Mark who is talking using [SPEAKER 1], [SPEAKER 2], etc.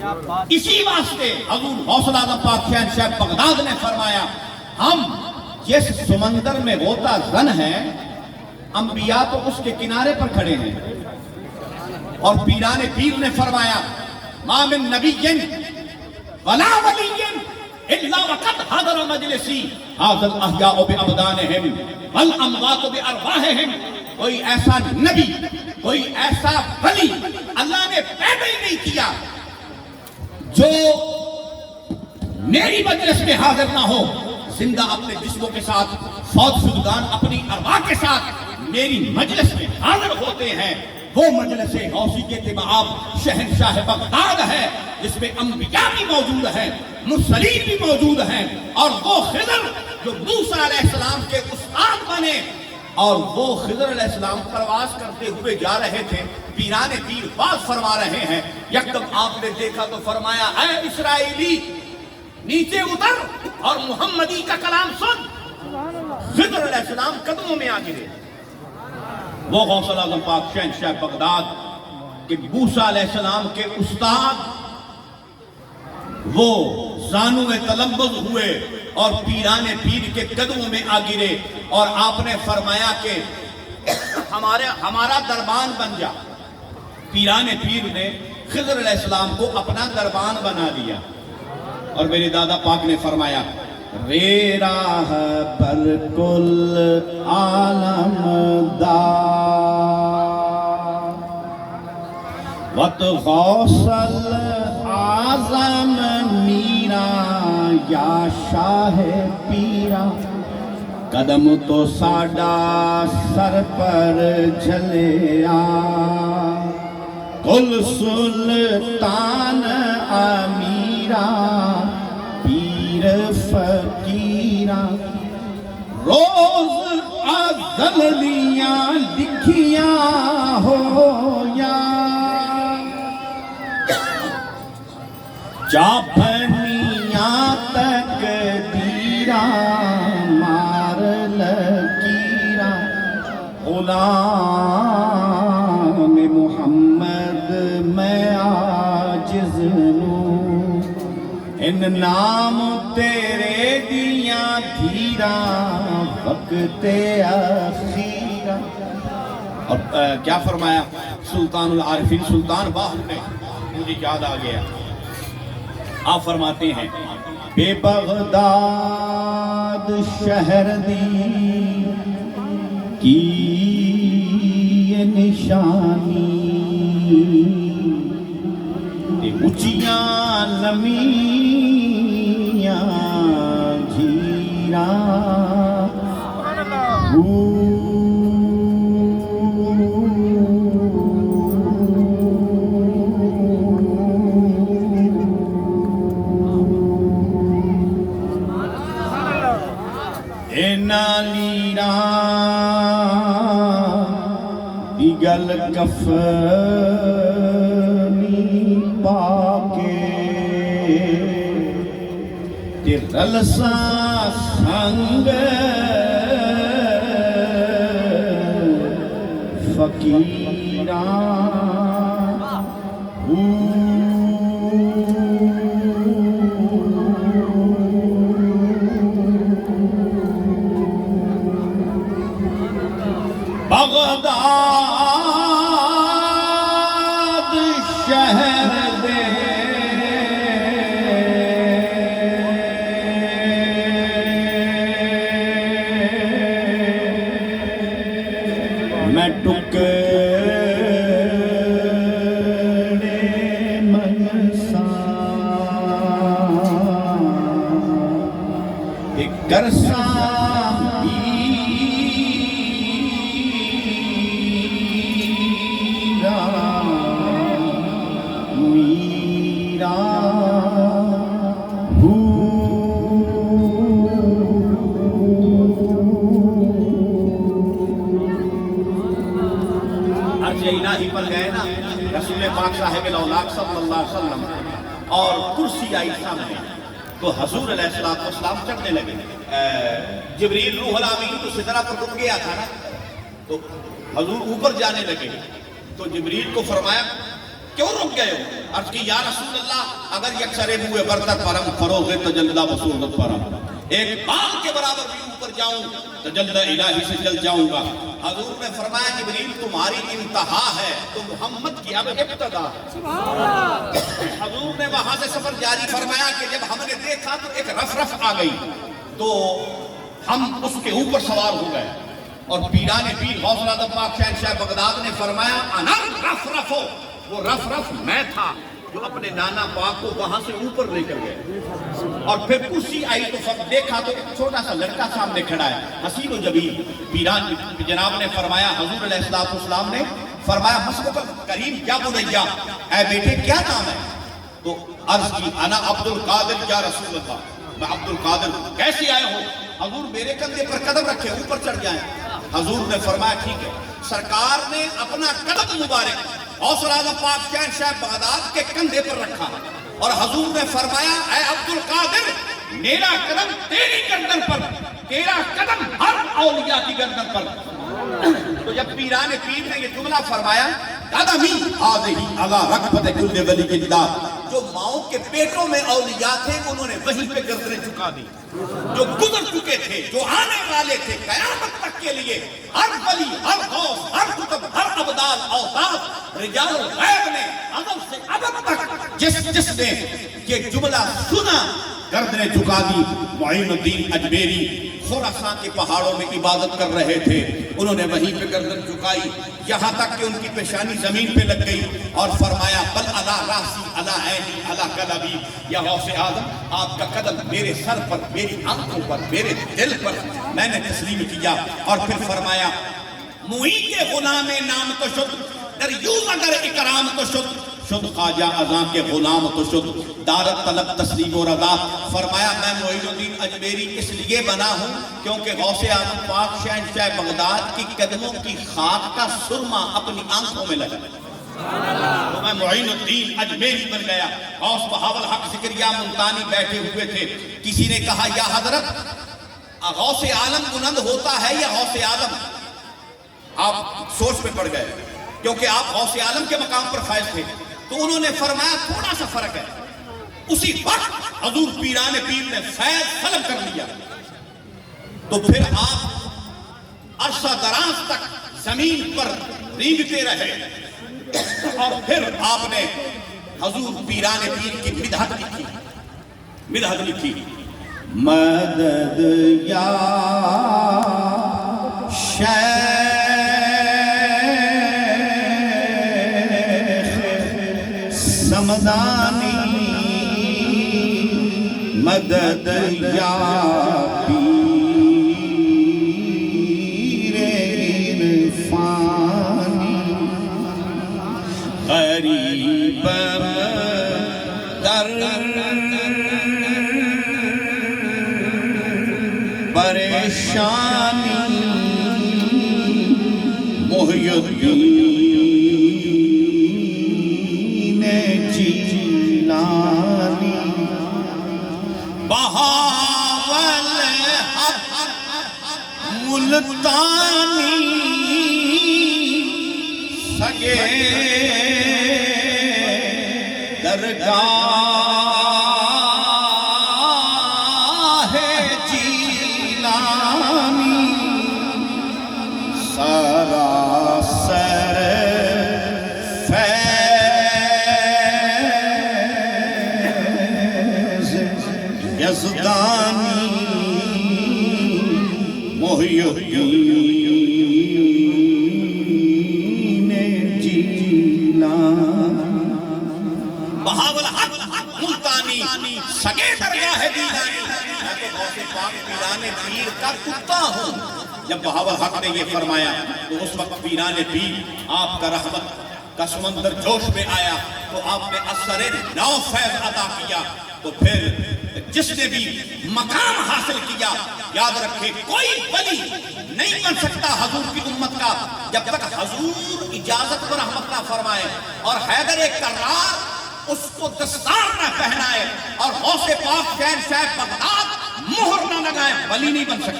[SPEAKER 1] اسی واسطے حضور حوصلہ اعظم پاک شہنشاہ بغداد نے فرمایا ہم جس سمندر میں غوطہ زن ہیں انبیاء تو اس کے کنارے پر کھڑے ہیں. اور پیران پیر نے فرمایا ما من نبی ولا ولی الا وقد حضر مجلسی هذا الاحیاء بابدانهم والاموات بارواحهم. کوئی ایسا نبی کوئی ایسا ولی اللہ نے پیدا ہی نہیں کیا جو میری مجلس میں حاضر نہ ہو. زندہ اپنے جسموں کے ساتھ فوت شدگان اپنی ارواح کے ساتھ میری مجلس میں حاضر ہوتے ہیں. وہ مجلس غوثی کے تمام شہنشاہ بغداد ہے جس میں انبیاء بھی موجود ہیں مرسلین بھی موجود ہیں. اور وہ خضر جو موسیٰ علیہ السلام کے استاد بنے اور وہ خضر علیہ السلام پرواز کرتے ہوئے جا رہے تھے. پیران پیر باز فرما رہے ہیں یکدم آپ نے دیکھا تو فرمایا اے اسرائیلی نیچے اتر اور محمدی کا کلام سن. خضر علیہ السلام قدموں میں آ گرے. وہ غوث اعظم پاک شہنشاہ بغداد کہ موسیٰ علیہ السلام کے استاد وہ زانو میں تلمبز ہوئے اور پیران پیر کے قدموں میں آ گرے. اور آپ نے فرمایا کہ ہمارا دربان بن جا. پیران پیر نے خضر علیہ السلام کو اپنا دربان بنا لیا. اور میرے دادا پاک نے فرمایا رے راہ پر کل عالم دار وط غوث اعظم میرا یا شاہ پیرا قدم تو ساڈا سر پر جھلیا کل سلطان امیرا پیر فقیرہ روز ازلیاں لکھیاں ہو یا چاپنیاں تک دیرہ مار لکیرہ غلام محمد میں عاجز نوں ان نام تیرے دیاں دھیرا وقت اخیرہ. اور کیا فرمایا سلطان العارفین سلطان باہر نے مجھے یاد آ گیا. آپ فرماتے ہیں بے بغداد شہر دی کی یہ نشانی اچیاں لمیاں جھیراں دیگل کفنی پاکے تیرلسا سنگ فقیران بغداد شہر دے میں ٹکڑے منسا ایک کرسا الہی پر گئے نا رسول پاک صاحب الاولاق صلی اللہ علیہ وسلم اور کرسی آئی سامنے تو حضور علیہ السلام چڑھنے لگے. جبریل روح الامین تو سدرہ پر رک گیا تھا نا تو حضور اوپر جانے لگے تو جبریل کو فرمایا کیوں رک گئے ہو؟ عرض کی یا رسول اللہ اگر یکسر موئے برتر پرم فروغ تجلہ بصورت پرم، ایک بال کے برابر بھی اوپر جاؤں تجلہ الہی سے جل جاؤں گا۔ حضور نے فرمایا جبریل تمہاری انتہا ہے تو محمد کی اب ابتدا ہے۔ حضور نے وہاں سے سفر جاری فرمایا کہ جب ہم نے دیکھا تو ایک رف آ گئی تو ہم اس کے اوپر سوار ہو گئے، اور پیران پیر غوث اعظم پاک شہنشاہ بغداد نے فرمایا انا رف ہو، وہ رف میں تھا جو اپنے نانا پاک کو وہاں سے اوپر لے کر گئے۔ اور پھر کرسی آئی تو سب دیکھا تو ایک چھوٹا سا لڑکا سامنے کھڑا ہے، حسین و جمیل۔ پیران جناب نے فرمایا، حضور علیہ السلام نے فرمایا مسکو کریم کیا بنیا، اے بیٹے کیا نام ہے؟ تو عرض کی انا عبد القادر یا رسول اللہ، میں عبد القادر۔ کیسے آئے ہو؟ حضور میرے کندھے پر قدم رکھے اوپر چڑھ جائیں۔ حضور نے فرمایا ٹھیک ہے۔ سرکار نے اپنا قدم مبارک غوث اعظم پاک شہنشاہ بغداد کے کندھے پر رکھا اور حضور نے فرمایا اے عبد القادر میرا قدم تیری گردن پر، تیرا قدم ہر اولیاء کی گردن پر۔ تو جب پیران پیر نے یہ جملہ فرمایا قدمی ہذہ علی رکبۃ کل ولی اللہ، جو ماؤں کے پیٹوں میں اولیاء تھے انہوں نے وہیں پہ گردنیں جھکا دی، جو گزر چکے تھے، جو آنے والے تھے قیامت تک کے لیے، ہر ولی، ہر غوث، ہر قطب، ہر ابدال، اوصاف، رجال الغیب نے ازل سے ابد تک جس نے یہ جملہ سنا گردنیں جھکا دی۔ معین الدین اجمیری خراسان کے پہاڑوں میں عبادت کر رہے تھے، انہوں نے وہیں پہ گردن جھکائی یہاں تک کہ ان کی پیشانی زمین پہ لگ گئی اور فرمایا بل علی راسی علی عینی علی قلبی، یا غوث اعظم آپ کا قدم میرے سر پر، میری آنکھوں پر، میرے دل پر میں نے تسلیم کیا۔ اور پھر فرمایا معین کے غلام نام تو شد، در یوں اگر اکرام تو شد خواجہ ازاں کے غلام تو شد، دارت طلب تسلیم و رضا۔ فرمایا میں معین الدین اجمیری اس لیے بنا ہوں کیونکہ غوث اعظم پاک شہنشاہ بغداد کی قدموں کی خاک کا سرما اپنی آنکھوں میں لگا، تو میں معین الدین اجمیری بن گیا۔ غوث بہاول حق ذکریہ ملتانی بیٹھے ہوئے تھے، کسی نے کہا یا حضرت غوث عالم بلند ہوتا ہے یا غوث اعظم؟ آپ سوچ میں پڑ گئے کیونکہ آپ غوث عالم کے مقام پر فائز تھے، تو انہوں نے فرمایا تھوڑا سا فرق ہے۔ اسی وقت حضور پیران پیر نے فیض طلب کر لیا تو پھر آپ عرصہ دراز تک زمین پر رینگتے رہے، اور پھر آپ نے حضور پیران پیر کی مدحت لکھی، مدد یا شیخ سمدانی، مدد یا پیر عرفانی، غریب در پریشانی، محی الدین جیلانی، بہاول ملتانی، سگے درگاہ جیلانی، سراسر فیض یزدانی، محی الدین جیلانی، بہاول حق ملتانی، سگے درگاہ جیلانی۔ میں تو غوث پاک پیران پیر کا کتا ہوں۔ جب بہاول حق نے یہ فرمایا تو اس وقت پیران پیر آپ کا رحمت کا سمندر جوش میں آیا تو آپ نے اثر نو فیض عطا کیا۔ تو پھر جس نے بھی مقام حاصل کیا یاد رکھے کوئی ولی نہیں بن سکتا حضور کی امت کا جب تک حضور اجازت پر رحمت نہ فرمائے اور حیدر کرار اس کو دستار نہ پہنائے اور غوث پاک شہنشاہ بغداد مہر نہ لگائے، ولی نہیں بن سکتا۔